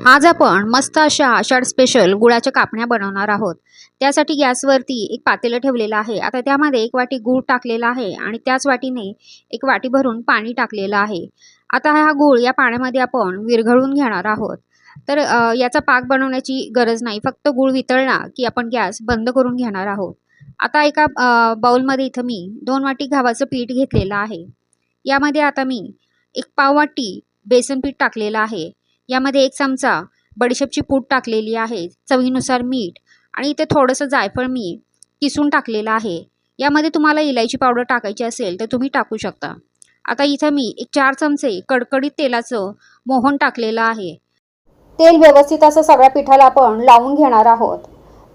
आज आपण मस्त अशा आषाढ स्पेशल गुळाच्या कापण्या बनवणार आहोत। त्यासाठी गॅसवरती एक पातेलं ठेवलेलं आहे। आता त्यामध्ये एक वाटी गूळ टाकलेला आहे आणि त्याच वाटीने एक वाटी भरून पाणी टाकलेलं आहे। आता हा गूळ या पाण्यामध्ये आपण विरघळून घेणार आहोत। तर याचा पाक बनवण्याची गरज नाही, फक्त गूळ वितळला की आपण गॅस बंद करून घेणार आहोत। आता एका बाउलमध्ये इथं मी 2 वाटी गव्हाचं पीठ घेतलेलं आहे। यामध्ये आता मी एक पाव वाटी बेसन पीठ टाकलेलं आहे। यामध्ये 1 चमचा बडीशेपची पूड टाकलेली आहे, चवीनुसार मीठ आणि इथे थोडंसं जायफळ मी किसून टाकलेलं आहे। यामध्ये तुम्हाला इलायची पावडर टाकायची असेल तर तुम्ही टाकू शकता। आता इथं मी एक 4 चमचे कडकडीत तेलाचं मोहन टाकलेलं आहे। तेल व्यवस्थित असं सगळ्या पिठाला आपण लावून घेणार आहोत।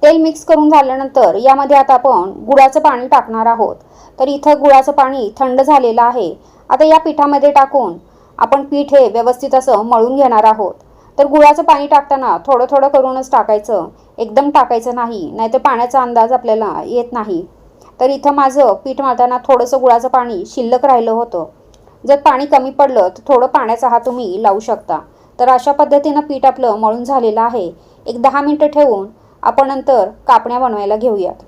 तेल मिक्स करून झाल्यानंतर यामध्ये आता आपण गुळाचं पाणी टाकणार आहोत। तर इथं गुळाचं पाणी थंड झालेलं आहे। आता या पिठामध्ये टाकून आपण पीठ हे व्यवस्थित असं मळून घेणार आहोत। तर गुळाचं पाणी टाकताना थोडं थोडं करूनच टाकायचं, एकदम टाकायचं नाही, नाहीतर पाण्याचा अंदाज आपल्याला येत नाही। तर इथं माझं पीठ मळताना थोडंसं गुळाचं पाणी शिल्लक राहिलं होतं। जर पाणी कमी पडलं तर थोडं पाण्याचा हात तुम्ही लावू शकता। तर अशा पद्धतीनं पीठ आपलं मळून झालेलं आहे। एक 10 मिनिटं ठेवून आपण नंतर कापण्या बनवायला घेऊयात।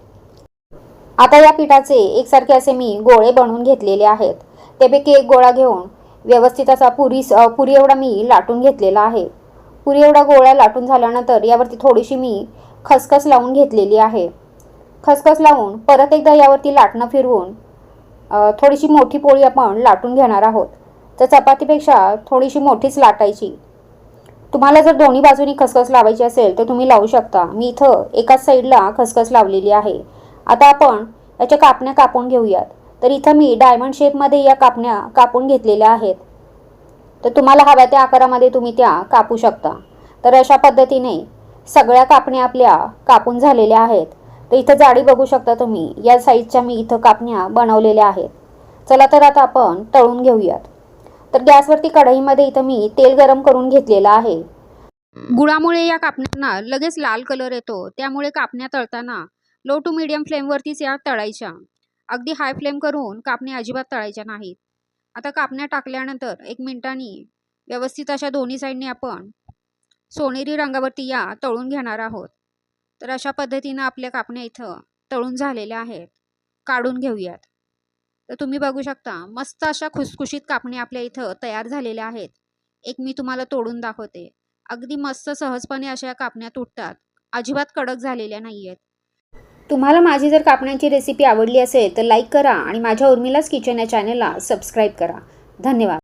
आता या पिठाचे एकसारखे असे मी गोळे बनवून घेतलेले आहेत। त्यापैकी एक गोळा घेऊन व्यवस्थित असा पुरी एवढा मी लाटून घेतलेला आहे। पुरी एवढा गोळा लाटून झाल्यानंतर यावरती थोडीशी मी खसखस लावून घेतलेली आहे। खसखस लावून परत एकदा यावरती लाटणं फिरवून थोडीशी मोठी पोळी आपण लाटून घेणार आहोत। तर चपातीपेक्षा थोडीशी मोठीच लाटायची। तुम्हाला जर दोन्ही बाजूनी खसखस लावायची असेल तर तुम्ही लावू शकता। मी इथं एकाच साईडला खसखस लावलेली आहे। आता आपण याच्या कापण्या कापून घेऊयात। तर इथं मी डायमंड शेपमध्ये या कापण्या कापून घेतलेल्या आहेत। तर तुम्हाला हव्या त्या आकारामध्ये तुम्ही त्या कापू शकता। तर अशा पद्धतीने सगळ्या कापण्या आपल्या कापून झालेल्या आहेत। तर इथं जाडी बघू शकता तुम्ही, या साईजच्या मी इथं कापण्या बनवलेल्या आहेत। चला तर आता आपण तळून घेऊयात। तर गॅसवरती कढईमध्ये इथं मी तेल गरम करून घेतलेलं आहे। गुळामुळे या कापण्यांना लगेच लाल कलर येतो, त्यामुळे कापण्या तळताना लो टू मीडियम फ्लेमवरतीच या तळायच्या। अगदी हाय फ्लेम करून कापण्या अजिबात तळायच्या नाहीत। आता कापण्या टाकल्यानंतर 1 मिनिटांनी व्यवस्थित अशा दोन्ही साईडने आपण सोनेरी रंगावरती या तळून घेणार आहोत। तर अशा पद्धतीनं आपल्या कापण्या इथं तळून झालेल्या आहेत। काढून घेऊयात। तर तुम्ही बघू शकता मस्त अशा खुसखुशीत कापण्या आपल्या इथं तयार झालेल्या आहेत। एक मी तुम्हाला तोडून दाखवते। अगदी मस्त सहजपणे अशा कापण्या तुटतात, अजिबात कडक झालेल्या नाहीयेत। तुम्हाला माझी जर कापण्यांची रेसिपी आवडली असेल तर लाईक करा आणि माझ्या उर्मिलाज किचन या चॅनलला सबस्क्राईब करा। धन्यवाद।